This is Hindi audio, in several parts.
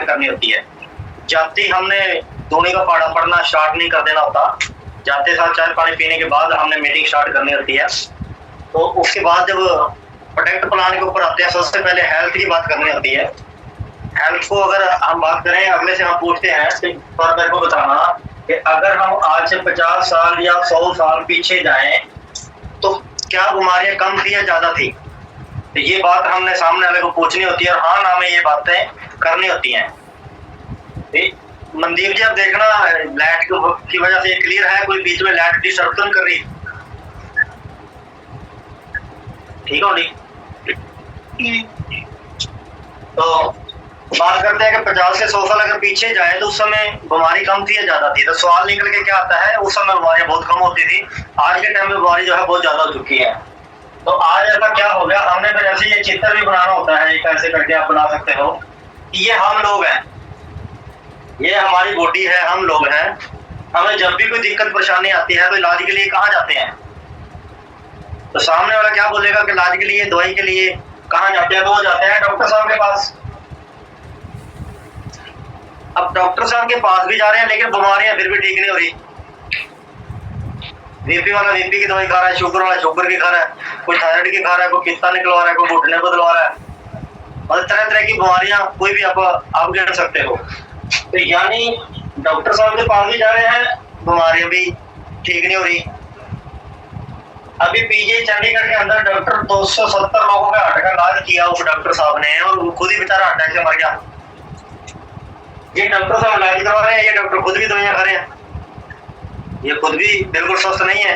करनी होती है। जाते ही हमने धोनी का पाड़ा पढ़ना स्टार्ट नहीं कर देना होता। जाते साथ चाय पानी पीने के बाद हमने मीटिंग स्टार्ट करनी होती है। तो उसके बाद जब प्रोटेक्ट प्लान के ऊपर आते हैं, सबसे पहले हेल्थ की बात करनी होती है। हेल्थ को अगर हम बात करें, अगले से हम पूछते हैं पर मेरे को बताना कि अगर हम आज से 50 साल या 100 साल पीछे जाएं तो क्या बीमारियां कम थी या ज्यादा थी? तो ये बात हमने सामने वाले को पूछनी होती है और हाँ ना में ये बातें करनी होती हैं। मनदीप जी, आप देखना लाइट की वजह से क्लियर है, कोई बीच में लाइट डिस्टर्ब तो नहीं कर रही? ठीक हो नहीं? तो बात करते हैं कि 50 से 100 साल अगर पीछे जाए तो उस समय बीमारी कम थी या ज्यादा थी? तो सवाल निकल के क्या आता है, उस समय बीमारियां बहुत कम होती थी, आज के टाइम में बीमारी जो है बहुत ज्यादा हो चुकी है। तो आज ऐसा क्या हो गया, हमने फिर ऐसे ये चित्र भी बनाना होता है, एक ऐसे करके आप बना सकते हो कि ये हम लोग हैं, ये हमारी बॉडी है, हम लोग हैं। हमें जब भी कोई दिक्कत परेशानी आती है तो इलाज के लिए कहाँ जाते हैं? तो सामने वाला क्या बोलेगा कि इलाज के लिए, दवाई के लिए कहाँ जाते हैं? तो वो जाते हैं डॉक्टर साहब के पास। अब डॉक्टर साहब के पास भी जा रहे हैं लेकिन बीमारियां फिर भी ठीक नहीं हो रही। बीपी वाला बीपी की दवाई खा रहा है, शुगर वाला शुगर की खा रहा है, कोई थायराइड की खा रहा है, कोई पित्ता निकलवा रहा है, कोई घुटने को दिलवा रहा है, और तरह तरह की बीमारियां कोई भी आप गिन सकते हो। तो यानी डॉक्टर साहब के पास भी जा रहे हैं, बीमारियां भी ठीक नहीं हो रही। अभी पीजी चंडीगढ़ के अंदर डॉक्टर 270 लोगों का हार्ट का इलाज किया उस डॉक्टर साहब ने, और खुद ही बेचारा हार्ट अटैक से मर गया। ये डॉक्टर साहब इलाज करवा रहे हैं, ये डॉक्टर खुद भी दवाइयां खा रहे हैं, ये खुद भी बिल्कुल स्वस्थ नहीं है।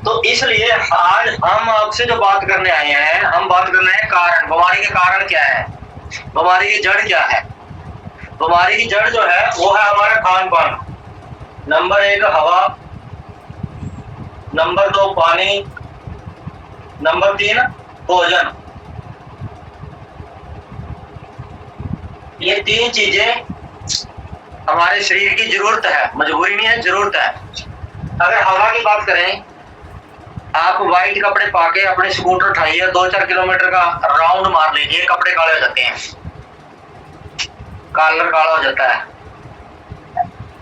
तो इसलिए आज हम आपसे जो बात करने आए हैं, हम बात करने हैं कारण, बीमारी के कारण क्या है, बीमारी की जड़ क्या है। बीमारी की जड़ जो है वो है हमारा खान पान। नंबर 1 हवा, नंबर 2 पानी, नंबर 3 भोजन। ये 3 चीजें हमारे शरीर की जरूरत है, मजबूरी नहीं है, जरूरत है। अगर हवा की बात करें, आप व्हाइट कपड़े पाके अपने स्कूटर उठाइए, 2-4 किलोमीटर का राउंड मार लीजिए, कपड़े काले हो जाते हैं, कलर काला हो जाता है।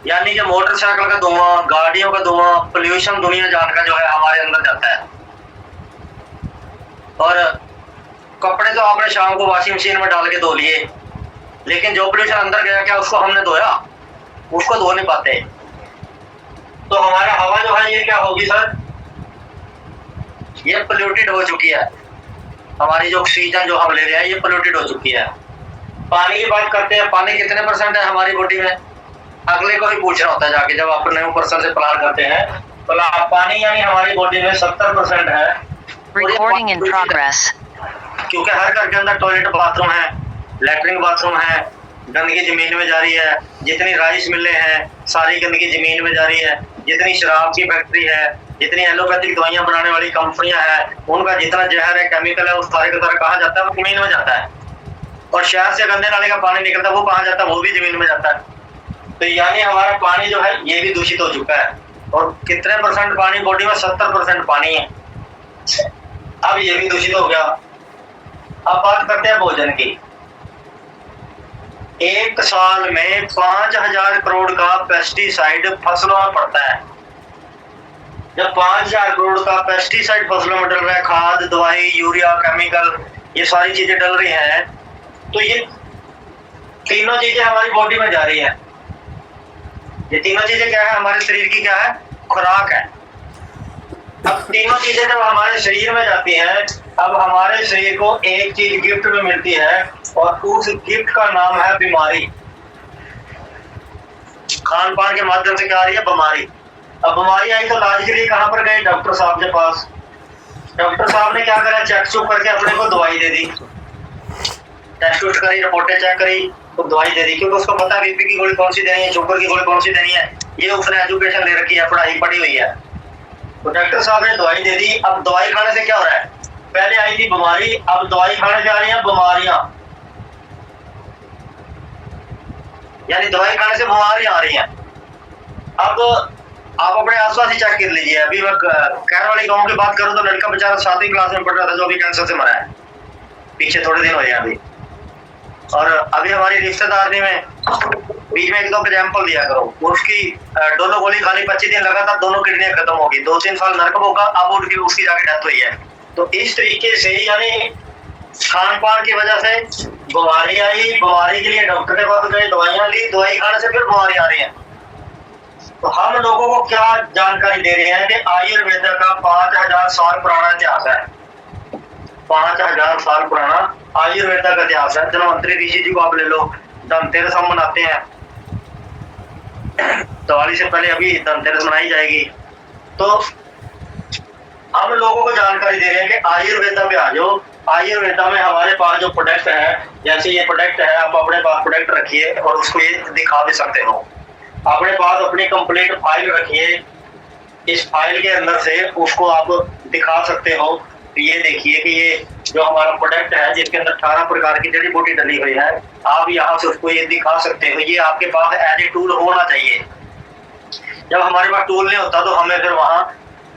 यानी कि मोटरसाइकिल का धुआं, गाड़ियों का धुआं, पोल्यूशन दुनिया जान का जो है हमारे अंदर जाता है। और कपड़े तो आपने शाम को वॉशिंग मशीन में डाल के धो लिए, लेकिन जो पोल्यूशन अंदर गया, क्या उसको हमने धोया? उसको धो नहीं पाते। तो हमारा हवा जो है ये क्या होगी सर, ये पोल्यूटेड हो चुकी है। हमारी जो ऑक्सीजन जो हम ले रहे हैं ये पोल्यूटेड हो चुकी है। पानी की बात करते हैं, पानी कितने % है हमारी बॉडी में? अगले को ही पूछना होता है जाके, जब आप नए पर्सन से प्लान करते हैं तो पानी यानी हमारी बॉडी में 70% है। Recording in progress. क्योंकि हर घर के अंदर टॉयलेट बाथरूम है, लैट्रिन बाथरूम है, गंदगी जमीन में जा रही है। जितनी राइस मिलें हैं सारी गंदगी जमीन में जा रही है। जितनी शराब की फैक्ट्री है, जितनी एलोपैथिक दवाइयां बनाने वाली कंपनियां हैं, उनका जितना जहर है, केमिकल है, उस सारे का सारा कहाँ जाता है? वो जमीन में जाता है। और शहर से गंदे नाले का पानी निकलता है, वो कहाँ जाता है? वो भी जमीन में जाता है। तो यानी हमारा पानी जो है ये भी दूषित हो चुका है। और कितने % पानी बॉडी में? 70% पानी है। अब ये भी दूषित हो गया। अब बात करते हैं भोजन की। एक साल में 5000 करोड़ का पेस्टिसाइड फसलों में पड़ता है। जब 5000 करोड़ का पेस्टिसाइड फसलों में डल रहा है, खाद, दवाई, यूरिया, केमिकल, ये सारी चीजें डल रही हैं, तो ये तीनों चीजें हमारी बॉडी में जा रही है। ये तीनों चीजें क्या है? हमारे शरीर की क्या है? खुराक है। अब तीनों चीजें जब हमारे शरीर में जाती हैं, अब हमारे शरीर को एक चीज गिफ्ट में मिलती है, और उस गिफ्ट का नाम है बीमारी। खान पान के माध्यम से क्या आ रही है? बीमारी। अब बीमारी आई तो इलाज के लिए कहां पर गए? डॉक्टर साहब के पास। डॉक्टर साहब ने क्या करा? चेक चुक करके अपने को दवाई दे दी, टेस्ट उस्ट करी, रिपोर्टें चेक करी, तो दवाई दे दी, क्योंकि उसको पता है बीपी की गोली कौन सी देनी है, शुगर की गोली कौन सी देनी है, ये उसने एजुकेशन ले रखी है, पढ़ाई पढ़ी हुई है। तो डॉक्टर साहब ने दवाई दे दी। अब दवाई खाने से क्या हो रहा है? पहले आई थी बीमारी, अब दवाई खाने से आ रही है बीमारियां। यानी दवाई खाने से बीमारियां आ रही हैं। अब आप अपने आसपास ही चेक कर लीजिए। अभी मैं कैर वाली गांव की बात करूं तो लड़का बेचारा 7वीं क्लास में पढ़ रहा था जो अभी कैंसर से मरा है, पीछे थोड़े दिन हो गए अभी। और अभी हमारी रिश्तेदारी में बीच में एक दो एग्जाम्पल दिया करो, उसकी दोनों गोली खाली 25 दिन लगातार दोनों किडनियां खत्म होगी, 2-3 साल नरक होगा, अब उसकी जाके डेथ हुई है। तो इस तरीके से यानी खान पान की वजह से बीमारी आई, बीमारी के लिए डॉक्टर के पास गए, दवाइयां ली, दवाई खाने से फिर बीमारी आ रही है। तो हम लोगों को क्या जानकारी दे रहे हैं कि आयुर्वेद का 5000 साल पुराना इतिहास है, 5000 साल पुराना आयुर्वेद का इतिहास है। धन्वंतरी ऋषि जी को आप ले लो, धनतेरस हम मनाते हैं, दिवाली से पहले अभी धनतेरस मनाई जाएगी। तो हम लोगों को जानकारी दे रहे हैं कि आयुर्वेदा में आ जाओ, आयुर्वेदा में हमारे पास जो प्रोडक्ट है, जैसे ये प्रोडक्ट है, आप अपने पास प्रोडक्ट रखिए और उसको ये दिखा भी सकते हो, अपने पास अपनी कंप्लीट फाइल रखिए, इस फाइल के अंदर से उसको आप दिखा सकते हो। तो ये देखिए कि ये जो हमारा प्रोडक्ट है जिसके अंदर 18 प्रकार की जड़ी बूटी डली हुई है, आप यहाँ से उसको ये दिखा सकते हो। ये आपके पास एज ए टूल होना चाहिए। जब हमारे पास टूल नहीं होता तो हमें फिर वहां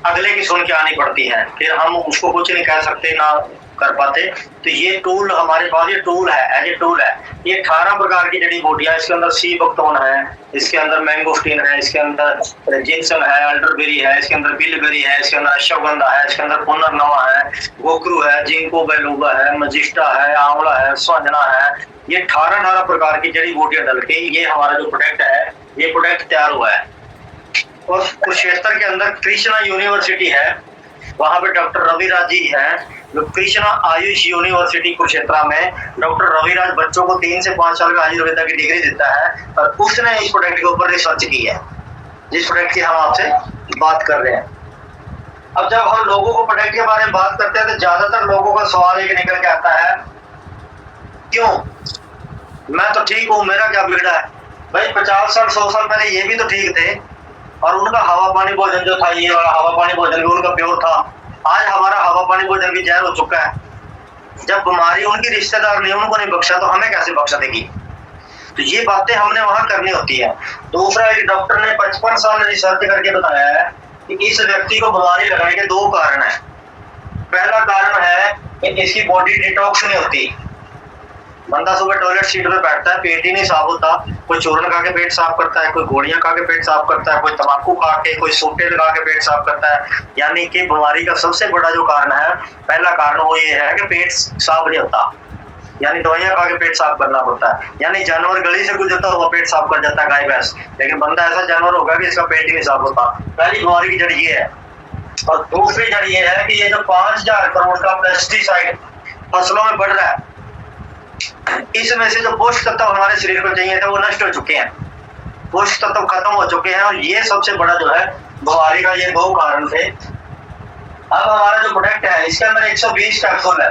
अगले की सुन के आनी पड़ती है, फिर हम उसको कुछ नहीं कह सकते ना कर पाते। तो ये टूल हमारे पास, ये टूल है, एज ए टूल है। ये 18 प्रकार की जड़ी बूटियां, इसके अंदर सी बकथोर्न है, इसके अंदर मैंगोस्टीन है, इसके अंदर जिनसम है, अल्डरबेरी है, इसके अंदर बिलबेरी है, इसके अंदर अश्वगंधा है, इसके अंदर पुनर्नवा है, गोकरू है, जिंको बेलुगा है, मजिस्टा है, आंवला है, स्वांजना है। ये 18 प्रकार की जड़ी बूटियां डल के ये हमारा जो प्रोडक्ट है, ये प्रोडक्ट तैयार हुआ है। और कुरुक्षेत्र के अंदर कृष्णा यूनिवर्सिटी है, वहां पे डॉक्टर रविराज जी हैं, जो कृष्णा आयुष यूनिवर्सिटी कुरुक्षेत्र में डॉक्टर रविराज बच्चों को 3 से 5 साल का आयुर्वेदा की डिग्री देता है, और उसने इस प्रोडक्ट के ऊपर रिसर्च की है, जिस प्रोडक्ट की हम आपसे बात कर रहे हैं। अब जब हम लोगों को प्रोडक्ट के बारे में बात करते हैं तो ज्यादातर लोगों का सवाल एक निकल के आता है, क्यों, मैं तो ठीक हूँ, मेरा क्या बिगड़ा है। भाई 50 साल 100 साल पहले ये भी तो ठीक थे, और उनका हवा पानी भोजन जो था, ये वाला हवा पानी भोजन भी उनका प्योर था। आज हमारा हवा पानी भोजन भी जहर हो चुका है। जब बीमारी उनकी रिश्तेदार ने उनको नहीं बख्शा तो हमें कैसे बख्शा देगी। तो ये बातें हमने वहां करनी होती है। दूसरा, एक डॉक्टर ने 55 साल रिसर्च करके बताया है कि इस व्यक्ति को बीमारी लगने के 2 कारण है। पहला कारण है कि इसकी बॉडी डिटॉक्स नहीं होती। बंदा सुबह टॉयलेट सीट पे बैठता है, पेट ही नहीं साफ होता, कोई चूर्ण खा के पेट साफ करता है, कोई गोलियां खा के पेट साफ करता है, कोई तंबाकू खा के, कोई सूटे लगा के पेट साफ करता है। यानी कि बीमारी का सबसे बड़ा जो कारण है, पहला कारण वो ये है कि पेट साफ नहीं होता, यानी दवाइयां खा के पेट साफ करना पड़ता है। यानी जानवर गली से गुजरता हुआ पेट साफ कर जाता है, गाय भैंस, लेकिन बंदा ऐसा जानवर होगा कि इसका पेट ही नहीं साफ होता। पहली बीमारी की जड़ ये है। और दूसरी जड़ ये है कि ये जो 5000 करोड़ का पेस्टिसाइड फसलों में बढ़ रहा है, इसमें से जो पोषक तत्व हमारे शरीर को चाहिए थे वो नष्ट हो चुके हैं, पोषक तत्व खत्म हो चुके हैं, और ये सबसे बड़ा जो है बीमारी का ये 2 कारण थे। अब हमारा जो प्रोडक्ट है इसके अंदर 120 कैप्सूल है,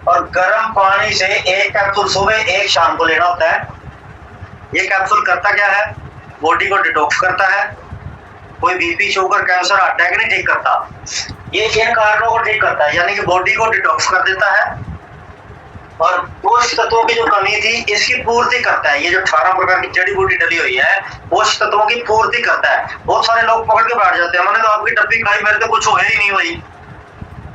और गर्म पानी से 1 कैप्सूल सुबह 1 शाम को लेना होता है। ये कैप्सूल करता क्या है, बॉडी को डिटॉक्स करता है। कोई बीपी, शुगर, कैंसर, अटैक नहीं ठीक करता, ये इन कारणों को ठीक करता है, यानी कि बॉडी को डिटॉक्स कर देता है, और पोषक तत्वों की जो कमी थी इसकी पूर्ति करता है। ये जो 18 प्रकार की जड़ी बूटी डली हुई है, पोषक तत्वों की पूर्ति करता है। बहुत सारे लोग पकड़ के बैठ जाते हैं, मैंने तो आपकी डब्बी खाई, मेरे तो कुछ हो ही नहीं हुई।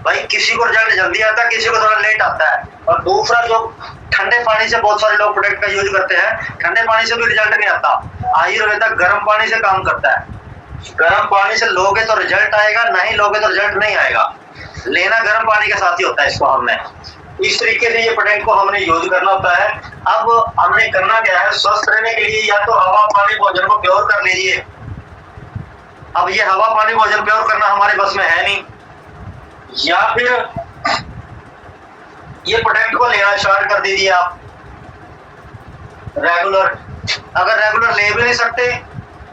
भाई किसी को रिजल्ट जल्दी आता है, किसी को थोड़ा लेट आता है। और दूसरा, जो ठंडे पानी से बहुत सारे लोग प्रोडक्ट का यूज करते हैं, ठंडे पानी से भी रिजल्ट नहीं आता। आयुर्वेदा गर्म पानी से काम करता है, गर्म पानी से लोगे तो रिजल्ट आएगा, नहीं लोगे तो रिजल्ट नहीं आएगा। लेना गर्म पानी के साथ ही होता है इसको। हमने इस तरीके से ये प्रोडक्ट को हमने यूज करना होता है। अब हमने करना क्या है, स्वस्थ रहने के लिए या तो हवा पानी भोजन को प्योर कर लीजिए। अब ये हवा पानी भोजन प्योर करना हमारे बस में है नहीं, या फिर ये प्रोडक्ट को लेना स्टार्ट कर दीजिए आप रेगुलर। अगर रेगुलर ले भी नहीं सकते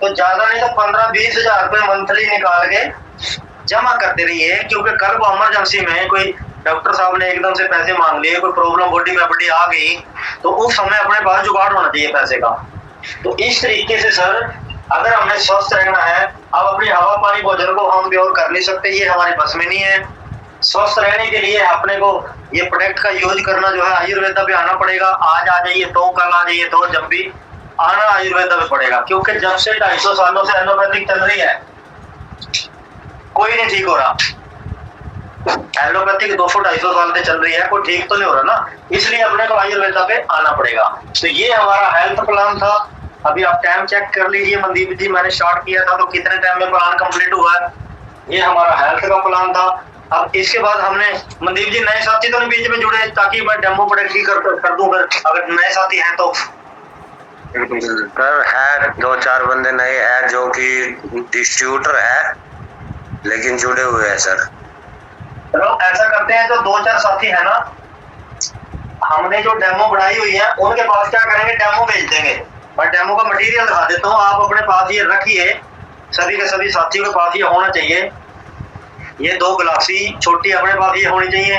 तो ज्यादा नहीं तो 15-20 हजार रुपए मंथली निकाल के जमा करते रहिए, क्योंकि कल को इमरजेंसी में कोई डॉक्टर साहब ने एकदम से पैसे मांग लिए, कोई प्रॉब्लम बॉडी में बड़ी आ गई, तो उस समय अपने पास जुगाड़ होना चाहिए पैसे का। तो इस तरीके से सर, अगर हमने स्वस्थ रहना है, अब अपनी हवा पानी भोजन को हम प्योर कर नहीं सकते, ये हमारे बस में नहीं है। स्वस्थ रहने के लिए अपने को ये प्रोडक्ट का यूज करना जो है, आयुर्वेदा पे आना पड़ेगा। आज आ जाइए तो, कल आ जाइए तो, जब भी आना आयुर्वेदा पे पड़ेगा, क्योंकि जब से 250 सालों से एलोपैथिक चल रही है, कोई नहीं ठीक हो रहा। एलोपैथिक 200-250 साल से चल रही है, कोई ठीक तो नहीं हो रहा ना, इसलिए अपने को आयुर्वेदा पे आना पड़ेगा। तो ये हमारा हेल्थ प्लान था। अभी आप टाइम चेक कर लीजिए मनदीप जी, मैंने स्टार्ट किया था तो कितने टाइम में प्लान कंप्लीट हुआ है। ये हमारा हेल्थ का प्लान था। अब इसके बाद हमने मनदीप जी नए साथी तो नहीं बीच में जुड़े, ताकि मैं डेमो प्रोडक्ट ही कर दूं फिर, अगर नए साथी हैं तो। सर है 2-4 बंदे नए हैं जो कि डिस्ट्रीब्यूटर है, लेकिन जुड़े हुए हैं सर। चलो ऐसा करते हैं, जो 2-4 साथी है ना, हमने जो डेमो बनाई हुई है उनके पास क्या करेंगे, डेमो भेज देंगे। और डेमो का मटेरियल दिखा देता हूँ, आप अपने पास ये रखिए, सभी के सभी साथियों के पास ये होना चाहिए। ये 2 गिलासी छोटी अपने पास ये होनी चाहिए।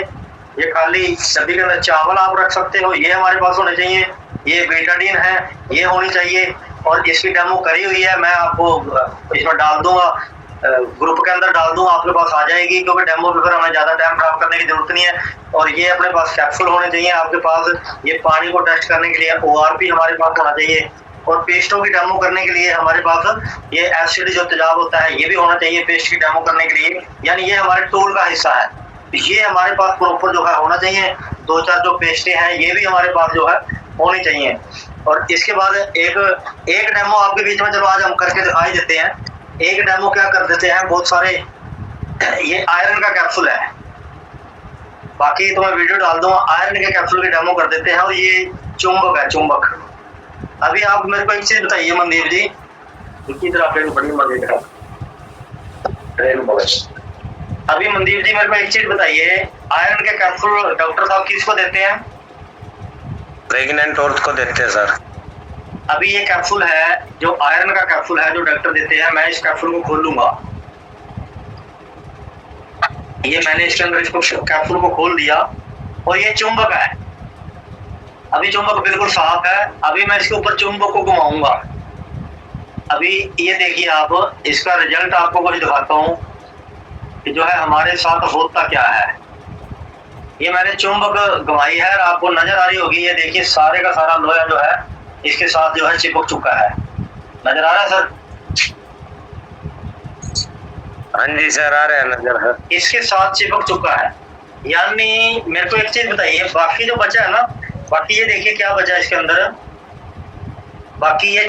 ये खाली डब्बी के अंदर चावल आप रख सकते हो, ये हमारे पास होने चाहिए। ये बेटाडीन है, ये होनी चाहिए। और इसकी डेमो करी हुई है, मैं आपको इसमें डाल दूंगा, ग्रुप के अंदर डाल दूंगा, आपके पास आ जाएगी, क्योंकि डेमो पे फिर हमें ज्यादा टाइम खराब करने की जरूरत नहीं है। और ये अपने पास कैप्सूल होने चाहिए आपके पास। ये पानी को टेस्ट करने के लिए ORP हमारे पास होना चाहिए। और पेस्टों की डेमो करने के लिए हमारे पास ये एसिड जो तेजाब होता है ये भी होना चाहिए पेस्ट की डेमो करने के लिए, यानी ये हमारे टूल का हिस्सा है। ये हमारे पास प्रॉपर जो है होना चाहिए। 2-4 जो पेस्टें हैं ये भी हमारे पास जो है होनी चाहिए। और इसके बाद एक डेमो आपके बीच में, चलो आज हम करके दिखाई देते हैं। एक डेमो क्या कर देते हैं, बहुत सारे, ये आयरन का कैप्सूल है, बाकी तो मैं वीडियो डाल दूंगा। आयरन के कैप्सूल की डेमो कर देते हैं। और ये चुंबक है, चुंबक। अभी आप मेरे को एक चीज बताइए मनदीप जी, किधर आप बड़ी मजे का अभी मनदीप जी मेरे को एक चीज बताइए, आयरन के कैप्सूल डॉक्टर साहब किसको देते हैं? प्रेग्नेंट औरत को देते हैं सर। अभी ये कैप्सूल है जो आयरन का कैप्सूल है जो डॉक्टर देते हैं, मैं इस कैप्सूल को खोल लूंगा। ये मैंने इसके अंदर इसको कैप्सूल को खोल दिया और ये चुंबक है। अभी चुंबक बिल्कुल साफ है। अभी मैं इसके ऊपर चुंबक को घुमाऊंगा। अभी ये देखिए आप, इसका रिजल्ट आपको कुछ दिखाता हूँ कि जो है हमारे साथ होता क्या है। ये मैंने चुंबक घुमाई है और आपको नजर आ रही होगी, ये देखिए सारे का सारा लोहा जो है इसके साथ जो है चिपक चुका है। नजर आ रहा है सर? हाँ जी सर, आ रहा है नजर है। इसके साथ चिपक चुका है। यानी मेरे को एक चीज बताइए, बाकी जो बचा है ना, बाकी ये देखिए क्या बचा है इसके अंदर। बाकी ये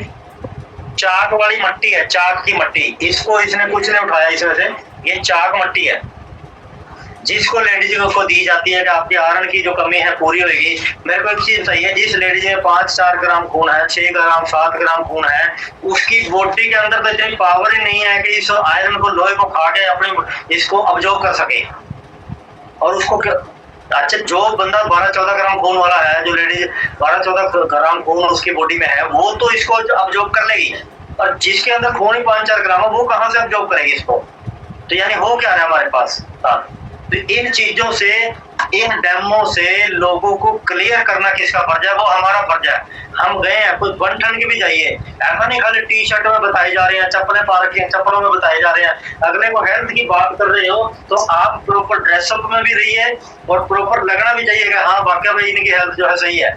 चाक वाली मट्टी है, चाक की मट्टी, इसको इसने कुछ नहीं उठाया इसमें से। ये चाक मट्टी है जिसको लेडीज को दी जाती है कि आपकी आयरन की जो कमी है पूरी होगी। मेरे को एक चीज बताइए, जिस लेडीज में 5-4 ग्राम खून है, 6 ग्राम 7 ग्राम खून है, उसकी बॉडी के अंदर तो इतनी पावर ही नहीं है कि इस आयरन को, लोहे को खा के अपने इसको अब्जॉर्ब कर सके। और उसको अच्छा, जो बंदा 12-14 ग्राम खून वाला है, जो लेडीज 12-14 ग्राम खून उसकी बॉडी में है, वो तो इसको अब्जॉर्ब कर लेगी। और जिसके अंदर खून ही 5-4 ग्राम है, वो कहाँ से अब्जॉर्ब करेगी इसको? तो यानी हो क्या रहा है हमारे पास। तो इन चीजों से, इन डेमो से लोगों को क्लियर करना किसका फर्ज है? वो हमारा फर्ज है। हम गए हैं, कुछ बन ठन के भी जाइए, ऐसा नहीं खाली टी शर्ट में बताए जा रहे हैं, चप्पलें पा रखी हैं, चप्पलों में बताए जा रहे हैं। अगले को हेल्थ की बात कर रहे हो तो आप प्रॉपर ड्रेसअप में भी रहिए और प्रॉपर लगना भी चाहिए कि हाँ वाकई में इनकी हेल्थ जो है सही है,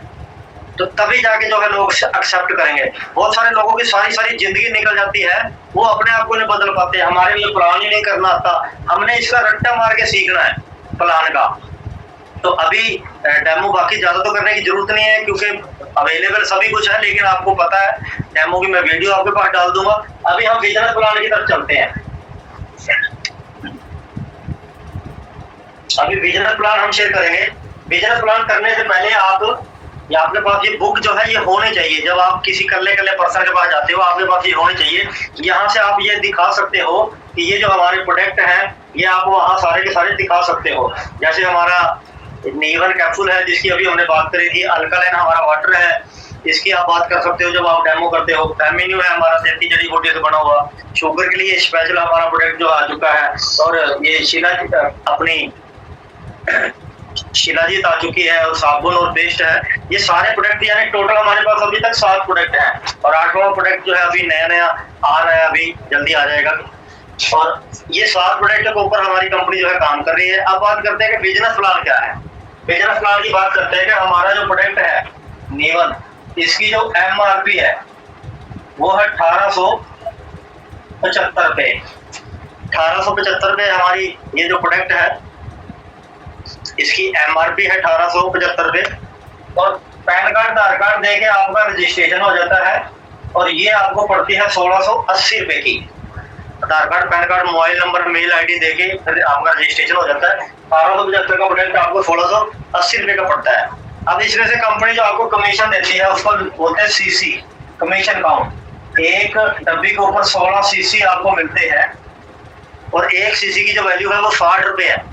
तो तभी जाके जो है लोग एक्सेप्ट करेंगे। बहुत सारे लोगों की सारी जिंदगी निकल जाती है, वो अपने आप को नहीं बदल पाते। हमारे लिए प्लान ही नहीं करना आता, हमने इसका रट्टा मार के सीखना है प्लान का। तो अभी डेमो बाकी ज्यादा तो करने की जरूरत नहीं है, क्योंकि अवेलेबल सभी कुछ है, लेकिन आपको पता है डेमो की मैं वीडियो आपके पास डाल दूंगा। अभी हम बिजनेस प्लान की तरफ चलते हैं। अभी बिजनेस प्लान हम शेयर करेंगे। बिजनेस प्लान करने से पहले या आपके पास ये बुक जो है ये होनी चाहिए। जब आप किसी कल्ले पर्सन के पास जाते हो, आपके पास ये होनी चाहिए। यहाँ से आप ये दिखा सकते हो कि ये जो हमारे प्रोडक्ट हैं ये आप वहाँ सारे के सारे दिखा सकते हो। जैसे हमारा नीवन कैप्सूल है जिसकी अभी हमने बात करी थी, अल्कलाइन हमारा वाटर है, इसकी आप बात कर सकते हो जब आप डेमो करते हो। फेमिन्यू है हमारा 33 जड़ी बूटी से बना हुआ। शुगर के लिए स्पेशल हमारा प्रोडक्ट जो आ चुका है। और ये शिलाजीत आ चुकी है, और साबुन और पेस्ट है। ये सारे प्रोडक्ट यानी टोटल हमारे पास अभी तक 7 प्रोडक्ट हैं, और 8वां प्रोडक्ट जो है अभी नया आ रहा है, अभी जल्दी आ जाएगा। और ये 7 प्रोडक्ट के ऊपर हमारी कंपनी जो है काम कर रही है। अब बात करते हैं कि बिजनेस प्लान क्या है। बिजनेस प्लान की बात करते हैं कि हमारा जो प्रोडक्ट है नीवन, इसकी जो MRP है वो है 1875 रुपए। 1875 रुपए हमारी ये जो प्रोडक्ट है इसकी MRP है 1875 रुपये, और पैन कार्ड आधार कार्ड दे के आपका रजिस्ट्रेशन हो जाता है, और ये आपको पड़ती है 1680 रुपये की। Aadhaar card, PAN card, mobile number, mail ID दे के फिर आपका रजिस्ट्रेशन हो जाता है। 1875 का प्रोडक्ट आपको 1680 रुपये का पड़ता है। अब इसमें से कंपनी जो आपको कमीशन देती है उसको बोलते हैं CC, कमीशन काउंट। एक डब्बी के ऊपर 16 CC आपको मिलते हैं, और एक CC की जो वैल्यू है वो 60 रुपये है,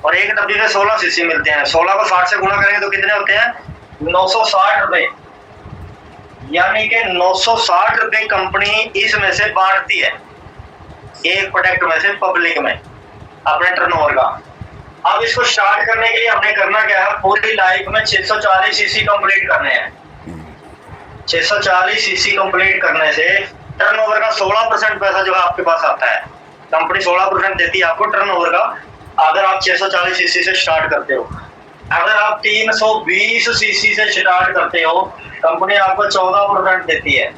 और एक डब्बी में 16 CC मिलते हैं। 16 को 60 से गुणा करेंगे तो कितने होते हैं? 960 रुपये। यानी कि 960 रुपये कंपनी इसमें से बांटती है, एक प्रोडक्ट में से पब्लिक में, अपने टर्नओवर का। अब इसको स्टार्ट करने के लिए हमने करना क्या है? पूरी लाइफ में 640 CC कंप्लीट करने हैं। 640 CC कंप्लीट करने से टर्नओवर का 16% पैसा जो है आपके पास आता है। कंपनी 16% देती है आपको टर्नओवर का, अगर आप 640 CC से स्टार्ट करते हो। अगर आप 320 CC से स्टार्ट करते हो, कंपनी आपको 14% देती है।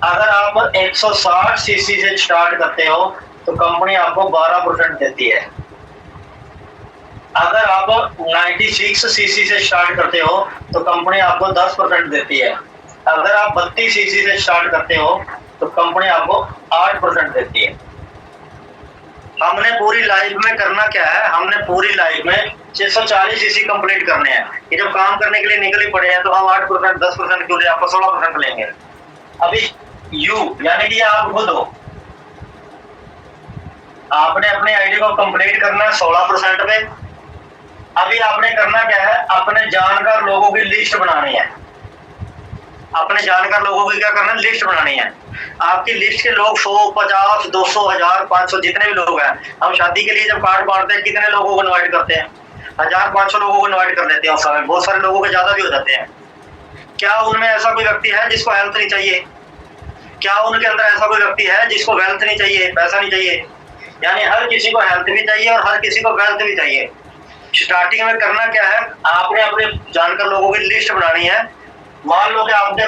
अगर आप 160 CC से स्टार्ट करते हो तो कंपनी आपको 12% देती है। अगर आप 96 CC से स्टार्ट करते हो तो कंपनी आपको 10% देती है। अगर आप 32 CC से स्टार्ट करते हो तो कंपनी आपको 8% देती है। हमने पूरी लाइफ में करना क्या है? हमने पूरी लाइफ में 640 CC कंप्लीट करने हैं। ये जब काम करने के लिए निकले पड़े हैं तो हम 8%, 10% क्यों ले, आपको 16% लेंगे। अभी यू यानी कि आप खुद हो, आपने अपने आईडी को कंप्लीट करना है 16% पे। अभी आपने करना क्या है? अपने जानकार लोगों की लिस्ट बनानी है। अपने जानकार लोगों की क्या करना है? लिस्ट बनानी है। आपकी लिस्ट के लोग 100, 50, 200, 1000, 500 जितने भी लोग हैं, हम शादी के लिए जब कार्ड बांटते हैं कितने लोगों को इनवाइट करते हैं? 1000-500 लोगों को इनवाइट कर देते हैं उस समय। बहुत सारे लोगों के ज्यादा भी हो जाते हैं। क्या उनमें ऐसा कोई व्यक्ति है जिसको हेल्थ नहीं चाहिए? क्या उनके अंदर ऐसा कोई व्यक्ति है जिसको वेल्थ नहीं चाहिए, पैसा नहीं चाहिए? यानी हर किसी को हेल्थ भी चाहिए और हर किसी को वेल्थ भी चाहिए। स्टार्टिंग में करना क्या है? आपने अपने जानकार लोगों की लिस्ट बनानी है। मान लो कि आपने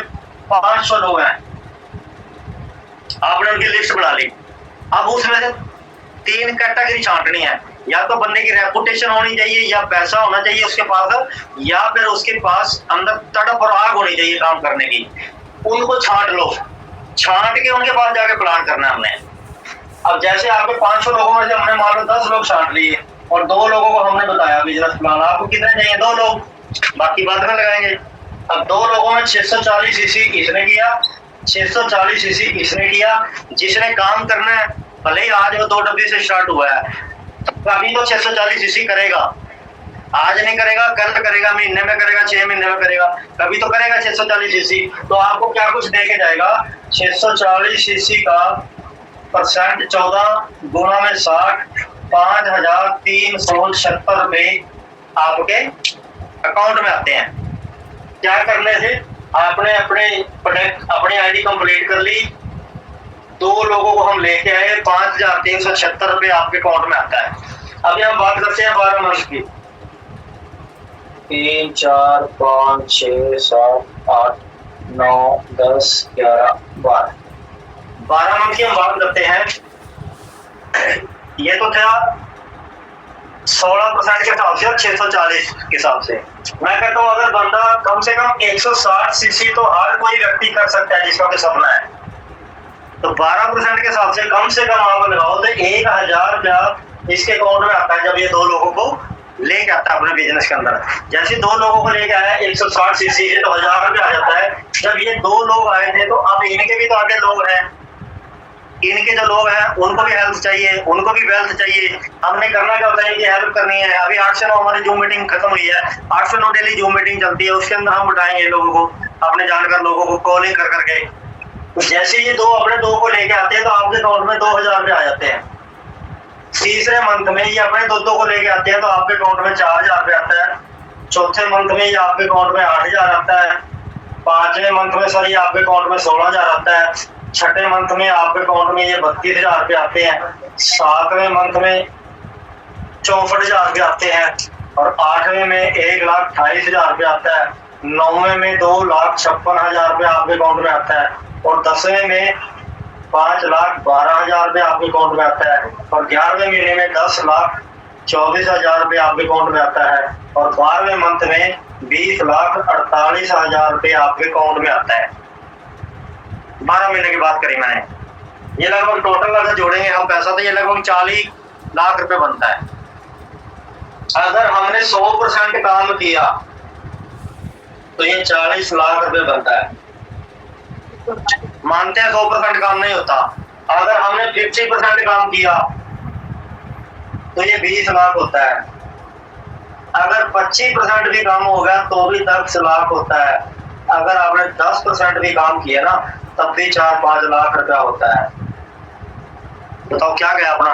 500 लोग हैं, आपने उनकी लिस्ट बना ली। अब उसमें से 3 कैटेगरी छांटनी है। या तो बंदे की रेपुटेशन होनी चाहिए, या पैसा होना चाहिए उसके पास, या फिर उसके पास अंदर तड़प और आग होनी चाहिए काम करने की। उनको छांट लो, छांट के उनके पास जाके प्लान करना है हमने। अब जैसे आपके 500 लोगों में से हमने मान लो 10 लोग छांट लिए और 2 लोगों को हमने बताया बिजनेस प्लान। आपको कितने चाहिए? 2 लोग, बाकी बाद में लगाएंगे। अब 2 लोगों में 640 CC इसने किया, 640 CC इसने किया। जिसने काम करना है, भले ही आज वो 2 डब्बी से स्टार्ट हुआ है, अभी तो 640 CC करेगा। आज नहीं करेगा, कल करेगा, महीने में करेगा, 6 महीने में करेगा, कभी तो करेगा 640 CC। तो आपको क्या कुछ दे के जाएगा? 640 CC का परसेंट 14 गुणा में 60, 5376 रुपये आपके अकाउंट में आते हैं। क्या करने से? आपने अपने प्रोडक्ट, अपनी आईडी कंप्लीट कर ली, 2 लोगों को हम लेके आए, 5376 रुपये आपके अकाउंट में आता है। अभी हम बात करते हैं 12 मंथ की। 3, 4, 5, 6, 7, 8, 9, 10, 11, 12 मंथ की हम बात करते हैं। ये तो था 16% के हिसाब से और 640 के हिसाब से। मैं कहता हूँ अगर बंदा कम से कम 160 CC तो हर कोई व्यक्ति कर सकता है जिसका कोई सपना है, तो 12% के हिसाब से कम आप लगाओ तो 1000 रुपया इसके अकाउंट में आता है जब ये 2 लोगों को लेके आता है अपने बिजनेस के अंदर। जैसे 2 लोगों को लेके आया 160 CC से तो 1000 रुपया आ जाता है। जब ये 2 लोग आए थे तो अब इनके भी तो आगे लोग हैं, इनके जो लोग हैं उनको भी हेल्थ चाहिए, उनको भी वेल्थ चाहिए। हमने करना क्या होता है कि हेल्प करनी है। अभी 8 से 9 हमारी जूम मीटिंग खत्म हुई है, 8 से 9 डेली जूम मीटिंग चलती है। उसके अंदर हम बताएंगे लोगों को, अपने जानकार लोगों को कॉलिंग कर करके। तो जैसे ये 2 अपने 2 को लेके आते हैं तो आपके अकाउंट में 2000 रुपये आ जाते हैं। तीसरे मंथ में ये अपने 2 को लेके आते हैं तो आपके अकाउंट में 4000 रुपये आता है। चौथे मंथ में ये आपके अकाउंट में 8000 आता है। 5वें मंथ में सर ये आपके अकाउंट में 16000 आता है। 6ठे मंथ में आपके अकाउंट में ये 32000 रुपये आते हैं। 7वें मंथ में 64,000 रुपये आते हैं और 8वें में 1,28,000 रुपये आता है। 9वें में 2,56,000 रुपये आपके अकाउंट में आता है और 10वें में 5,12,000 रुपये आपके अकाउंट में आता है और 11वें महीने में 10,00,000 24,000 रुपये आपके अकाउंट में आता है और 12वें मंथ में 20,48,000 रुपये आपके अकाउंट में आता है। 12 महीने की बात करी मैंने। ये लगभग टोटल अगर जोड़ेंगे हम पैसा तो ये लगभग 40 लाख रुपए बनता है। अगर हमने 100% काम किया तो ये 40 लाख रुपए बनता है। मानते हैं 100% काम नहीं होता। अगर हमने 50% काम किया तो ये 20 लाख होता है। अगर 25% भी काम हो गया तो भी 10 लाख होता है। अगर आपने 10% भी काम किया ना तब भी 4-5 लाख रुपया होता है। बताओ क्या गया अपना?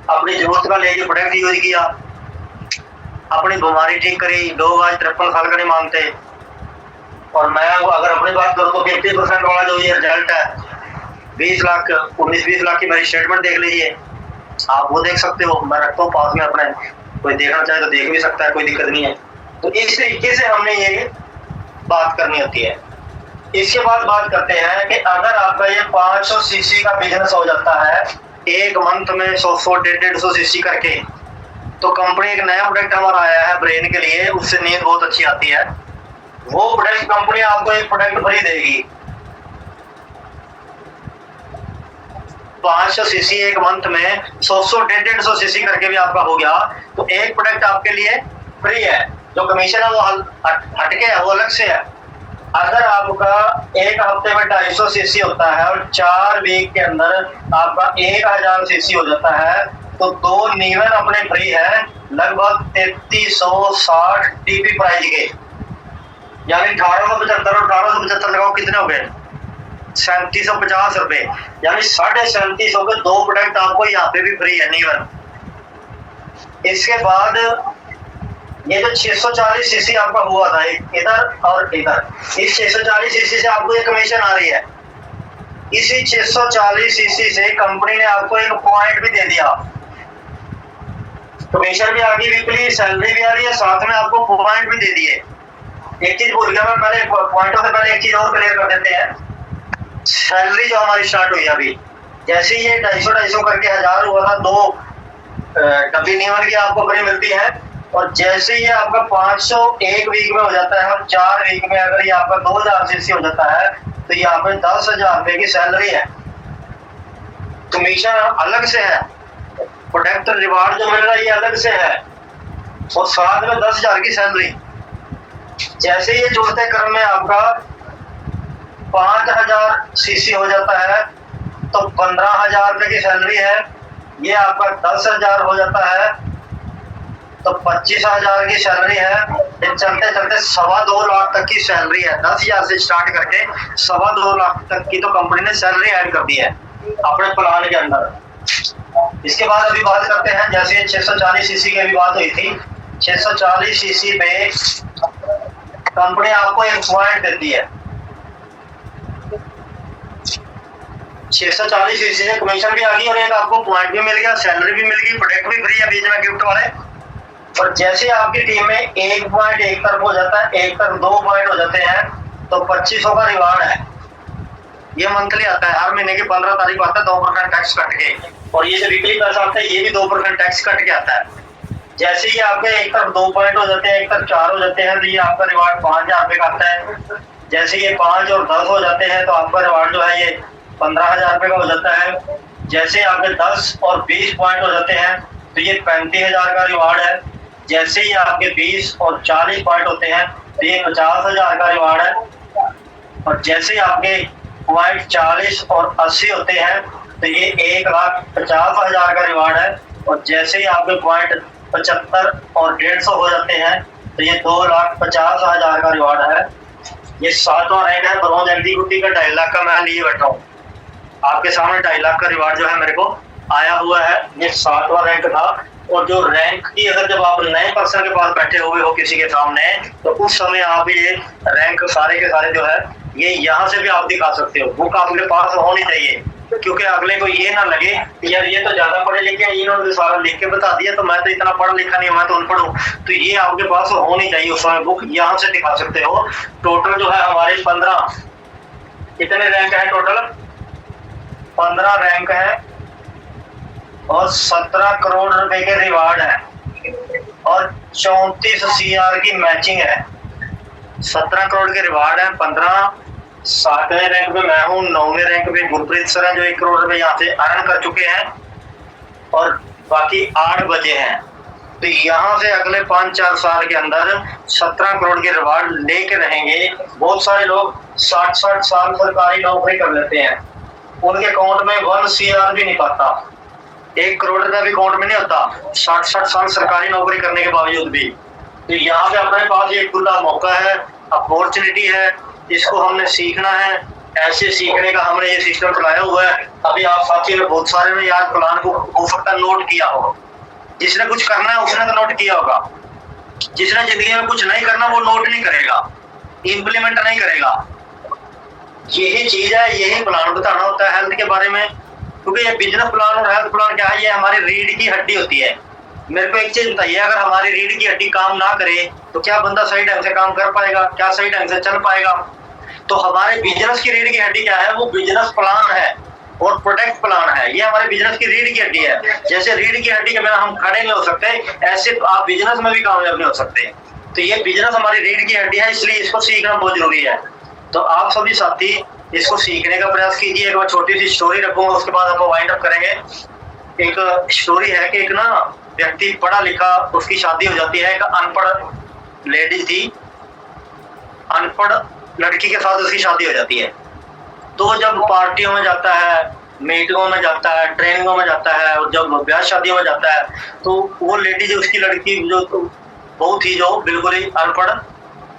अपनी जरूरत का लेके प्रोडक्ट यूज किया, अपनी बीमारी ठीक करी। लोग आज 53 साल का नहीं मानते और मैं अगर अपनी बात करूँ तो 50% वाला जो ये रिजल्ट है 20 लाख 19-20 लाख की मेरी स्टेटमेंट देख लीजिए, आप वो देख सकते हो। मैं रखता हूँ पास में अपने, कोई देखना चाहे तो देख भी सकता है, कोई दिक्कत नहीं है। तो इस तरीके से हमने ये बात करनी होती है। इसके बाद बात करते हैं कि अगर आपका ये 500 सीसी का बिजनेस हो जाता है एक मंथ में 100-150 सीसी करके, तो कंपनी एक नया प्रोडक्ट हमारा आया है ब्रेन के लिए, उससे नींद बहुत अच्छी आती है। वो प्रोडक्ट कंपनी आपको एक प्रोडक्ट फ्री देगी। 500 सीसी एक मंथ में 100-150 सीसी करके भी आपका हो गया तो एक प्रोडक्ट आपके लिए फ्री है। जो कमीशन है वो हटके है, वो अलग से है। अगर आपका एक हफ्ते में 250 सीसी होता है और 4 वीक के अंदर आपका 1000 सीसी हो जाता है तो 2 नीवन अपने फ्री है लगभग 3360 टीपी प्राइस के, यानी 1875 और 1875 लगाओ कितने हो गए? 3750 रुपए, यानी 3750 के 2 प्रोडक्ट आपको यहाँ पे भी फ्री है नीवन। इसके बाद ये जो 640 सीसी आपका हुआ था इधर और इधर, इस 640 सीसी से आपको एक कमीशन आ रही है। इसी 640 सीसी से कंपनी ने आपको एक पॉइंट भी दे दिया, कमीशन भी आ गई, वीकली सैलरी भी आ रही है, साथ में आपको पॉइंट भी दे दिए। एक चीज भूल गया मैं, पहले पॉइंटों से पहले एक चीज और क्लियर कर देते हैं। सैलरी जो हमारी स्टार्ट हुई अभी, जैसे ये 250 करके 1000 हुआ था, 2 डब्बी नीवन की आपको फ्री मिलती है। और जैसे ये आपका 500 एक वीक में हो जाता है और 4 वीक में अगर ये आपका 2000 सीसी हो जाता है तो यहाँ पे 10,000 रुपए की सैलरी है। कमीशन अलग से है, प्रोडक्ट रिवार्ड जो मिल रहा है ये अलग से है और साथ में 10,000 की सैलरी। जैसे ये जुड़ते क्रम में आपका 5000 सीसी हो जाता है तो 15,000 रुपए की सैलरी है। ये आपका 10,000 हो जाता है तो 25,000 की सैलरी है। ये चलते चलते 2.25 लाख तक की सैलरी है। 10,000 से स्टार्ट करके 2.25 लाख तक की तो कंपनी ने सैलरी ऐड कर दी है अपने प्लान के अंदर। इसके बाद अभी बात करते हैं, जैसे 640 सीसी की भी बात हुई थी, 640 सीसी पे कंपनी आपको एक पॉइंट देती है। 640 सीसी से कमीशन भी आ गई और एक आपको पॉइंट भी मिल गया, सैलरी भी मिल गई, प्रोडक्ट भी फ्री है बीच में गिफ्ट वाले। और जैसे आपकी टीम में एक पॉइंट एक तरफ हो जाता है, एक तरफ 2 पॉइंट हो जाते हैं तो 2500 का रिवार्ड है। ये मंथली आता है, हर महीने की 15 तारीख आता है 2% टैक्स कट के। और ये जो वीकली पैसा आता है ये भी 2% टैक्स कट के आता है। जैसे ही आपके एक तरफ 2 पॉइंट हो जाते हैं, एक तरफ 4 हो जाते हैं तो ये आपका रिवार्ड 5000 रुपए का आता है। जैसे ये 5 और 10 हो जाते हैं तो आपका रिवार्ड जो है ये 15,000 रुपए का हो जाता है। जैसे आपके 10 और 20 पॉइंट हो जाते हैं तो ये 35,000 का रिवार्ड है। जैसे ही आपके 20 और 40 पॉइंट होते हैं तो ये 50,000 का रिवार्ड है। और जैसे ही आपके पॉइंट 40 और 80 होते हैं तो ये 1,50,000 का रिवार्ड है। और जैसे ही आपके पॉइंट 75 और 150 हो जाते हैं तो ये 2,50,000 का रिवार्ड है। ये 7वां रैंक है ब्रॉन्ज एग्जीक्यूटिव का 2.5 लाख का मैं लिए बैठा हूँ आपके सामने। 2.5 लाख का रिवार्ड जो है मेरे को आया हुआ है, ये 7वां रैंक था। और जो रैंक की अगर जब आप नए पर्सन के पास बैठे हुए हो किसी के सामने तो उस समय आप ये रैंक सारे के सारे जो है ये यहाँ से भी आप दिखा सकते हो। बुक आपके पास होनी चाहिए क्योंकि अगले को ये ना लगे यार ये तो ज्यादा पढ़े लिखे हैं, इन्होंने सारा लिख के बता दिया तो मैं तो इतना पढ़ा लिखा नहीं, मैं तो अनपढ़ हूँ। तो ये आपके पास होनी चाहिए उस समय बुक, यहाँ से दिखा सकते हो। टोटल जो है हमारे 15 कितने रैंक है? टोटल 15 रैंक है और 17 करोड़ रुपए के रिवार्ड है। और 34 CR की मैचिंग है। 17 करोड़ के रिवार्ड है। 15 7वें रैंक पे मैं हूँ, 9वें रैंक पे गुरप्रीत सर है जो 1 करोड़ रुपए यहाँ से अर्न कर चुके हैं और बाकी 8 बचे हैं। तो यहाँ से अगले 5-4 साल के अंदर 17 करोड़ के रिवार्ड लेके रहेंगे। बहुत सारे लोग 60-60 साल सरकारी नौकरी कर लेते हैं, उनके अकाउंट में 1 CR भी नहीं पाता, 1 करोड़ रुपया भी अकाउंट में नहीं होता, 60-60 साल सरकारी नौकरी करने के बावजूद भी। तो यहाँ पे अपने पास एक खुला मौका है, अपॉर्चुनिटी है, इसको हमने सीखना है। ऐसे सीखने का हमने ये सिस्टम चलाया हुआ है। अभी आप साथियों ने बहुत सारे ने यार प्लान को हो सकता है नोट किया हो, जिसने कुछ करना है उसने तो नोट किया होगा, जिसने जिंदगी में कुछ नहीं करना वो नोट नहीं करेगा, इम्प्लीमेंट नहीं करेगा। यही चीज है, यही प्लान बताना होता है हेल्थ के बारे में। क्योंकि ये बिजनेस प्लान और हेल्थ प्लान क्या है, ये हमारी रीढ़ की हड्डी होती है। मेरे को एक चीज बताइए, अगर हमारी रीढ़ की हड्डी काम ना करे तो क्या बंदा सही ढंग से काम कर पाएगा, क्या सही ढंग से चल पाएगा? तो हमारे बिजनेस की रीढ़ की हड्डी क्या है, वो बिजनेस प्लान है और प्रोडक्ट प्लान है। ये हमारे बिजनेस की रीढ़ की हड्डी है। जैसे रीढ़ की हड्डी के बिना हम खड़े नहीं हो सकते, ऐसे आप बिजनेस में भी कामयाब नहीं हो सकते। तो ये बिजनेस हमारी रीढ़ की हड्डी है, इसलिए इसको सीखना बहुत जरूरी है। तो आप सभी साथी इसको सीखने का प्रयास कीजिए। एक बार छोटी सी स्टोरी रखूंगा, उसके बाद आप वाइंड अप करेंगे। एक स्टोरी है कि एक ना व्यक्ति पढ़ा लिखा, उसकी शादी हो जाती है। एक अनपढ़ लेडी थी, अनपढ़ लड़की के साथ उसकी शादी हो जाती है। तो जब पार्टियों में जाता है, मीटिंगों में जाता है, ट्रेनिंगों में जाता है और जब ब्याह शादियों में जाता है, तो वो लेडी जो उसकी लड़की जो बहुत ही जो बिल्कुल ही अनपढ़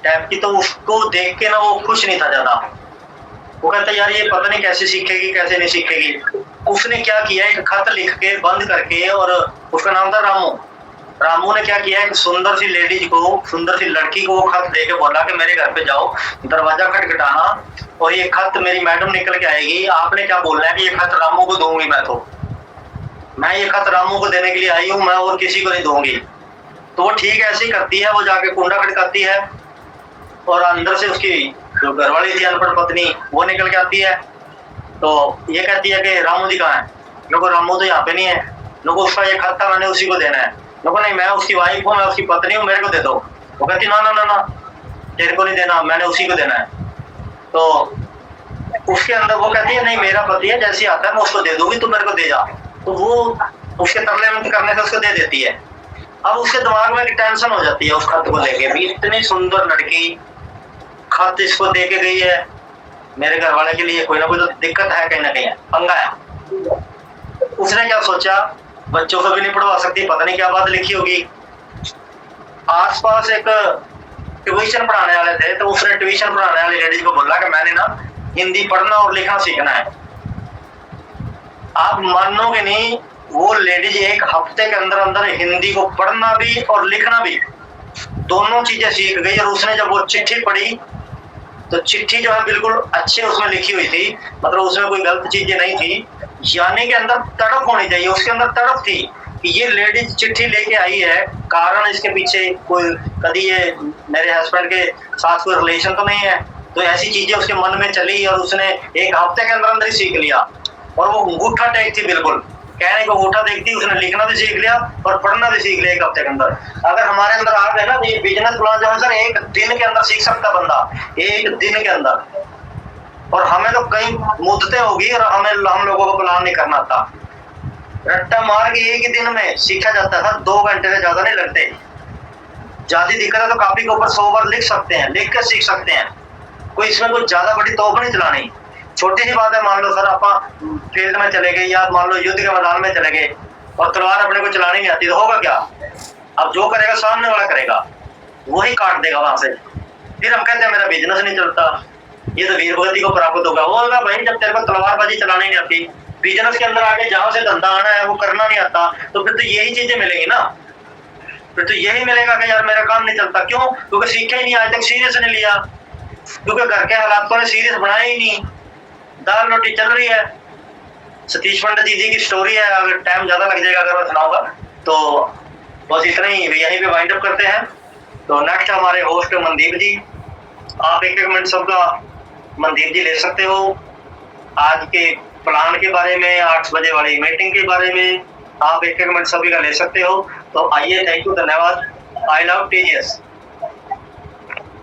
टाइप की, तो उसको देख के ना वो खुश नहीं था ज्यादा। वो कहता यार ये पता नहीं कैसे सीखेगी कैसे नहीं सीखेगी। उसने क्या किया, एक खत लिख के बंद करके, और उसका नाम था रामू। रामू ने क्या किया, एक सुंदर सी लेडीज को, सुंदर सी लड़की को वो खत दे के बोला कि मेरे घर पे जाओ, दरवाजा खटखटाना और ये खत मेरी मैडम निकल के आएगी, आपने क्या बोलना है कि ये खत रामू को दूंगी। मैं ये खत रामू को देने के लिए आई हूँ, मैं और किसी को नहीं दूंगी। तो वो ठीक ऐसे ही करती है, वो जाके कुंडा खटकाती है और अंदर से उसकी जो घरवाली थी अनपढ़ पत्नी, वो निकल के आती है। तो ये कहती है कि रामू जी कहाँ है? लोगों रामू तो यहाँ पे नहीं है। लोगों उसका ये खत था, मैंने उसी को देना है। लोगों नहीं, मैं उसकी वाइफ हूँ, मैं उसकी पत्नी हूँ, मेरे को दे दो। वो कहती ना ना ना ना, तेरे को नहीं देना, मैंने उसी को देना है। तो उसके अंदर वो कहती है नहीं मेरा पति है, जैसे आता है मैं उसको दे दूंगी, तो मेरे को दे जा। तो वो उसके तरले में करने से उसको दे देती है। अब उसके दिमाग में एक टेंशन हो जाती है उस खत को लेके भी, इतनी सुंदर लड़की खत इसको दे के गई है, मेरे घर वाले के लिए कोई ना कोई तो दिक्कत है, कहीं ना कहीं पंगा है। उसने क्या सोचा, बच्चों को भी नहीं पढ़वा सकती, पता नहीं क्या बात लिखी होगी। आसपास एक ट्यूशन पढ़ाने वाले थे, तो उसने ट्यूशन पढ़ाने वाली लेडीज को बोला कि मैंने ना हिंदी पढ़ना और लिखना सीखना है। आप मानोगे नहीं, वो लेडीज 1 हफ्ते के अंदर अंदर हिंदी को पढ़ना भी और लिखना भी दोनों चीजें सीख गई। और उसने जब वो चिट्ठी पढ़ी तो चिट्ठी जो है बिल्कुल अच्छे उसमें लिखी हुई थी, मतलब उसमें कोई गलत चीजें नहीं थी। यानी के अंदर तड़प होनी चाहिए, उसके अंदर तड़प थी कि ये लेडीज चिट्ठी लेके आई है, कारण इसके पीछे कोई कभी ये मेरे हस्बैंड के साथ कोई रिलेशन तो नहीं है। तो ऐसी चीजें उसके मन में चली और उसने 1 हफ्ते के अंदर अंदर ही सीख लिया। और वो अंगूठा टेक थी, बिल्कुल कहने को अंगूठा देखती, उसने लिखना भी सीख लिया और पढ़ना भी सीख लिया 1 हफ्ते के अंदर। अगर हमारे अंदर आ गए ना तो ये बिजनेस प्लान जो है सर 1 दिन के अंदर सीख सकता बंदा, 1 दिन के अंदर। और हमें तो कई मुद्दतें होगी और हम लोगों को प्लान नहीं करना था। रट्टा मार के 1 ही दिन में सीखा जाता है सर, 2 घंटे से ज्यादा नहीं लगते। ज्यादा दिक्कत है तो कॉपी के ऊपर 100 बार लिख सकते हैं, लिख कर सीख सकते हैं। कोई इसमें कोई ज्यादा बड़ी तोप नहीं चलानी। छोटी सी बात है, मान लो सर आप फील्ड में चले गए या मान लो युद्ध के मैदान में चले गए और तलवार अपने को चलानी नहीं आती, तो होगा क्या? अब जो करेगा सामने वाला करेगा, वही काट देगा वहां से। फिर हम कहते हैं मेरा बिजनेस नहीं चलता, ये तो वीर भगति को प्राप्त होगा। वो होगा भाई जब तेरे को तलवारबाजी चलानी नहीं आती, बिजनेस के अंदर आके जहां से धंधा आना है वो करना नहीं आता, तो फिर तो यही चीजें मिलेंगी ना। फिर तो यही मिलेगा कि यार मेरा काम नहीं चलता। क्यों? क्योंकि सीखा ही नहीं, आज तक सीरियस नहीं लिया, क्योंकि घर के हालातों ने सीरियस बनाया ही नहीं। दाल रोटी चल रही है। सतीश पंडित जी की स्टोरी है, अगर टाइम ज्यादा लग जाएगा अगर मैं सुनाऊंगा तो बस इतना ही, यहीं पे वाइंड अप करते हैं। तो नेक्स्ट हमारे होस्ट मनदीप जी, आप 1-1 मिनट सबका मनदीप जी ले सकते हो। आज के प्लान के बारे में, 8 बजे वाली मीटिंग के बारे में आप 1-1 मिनट सभी का ले सकते हो। तो आइए, थैंक यू, धन्यवाद। I love TGS.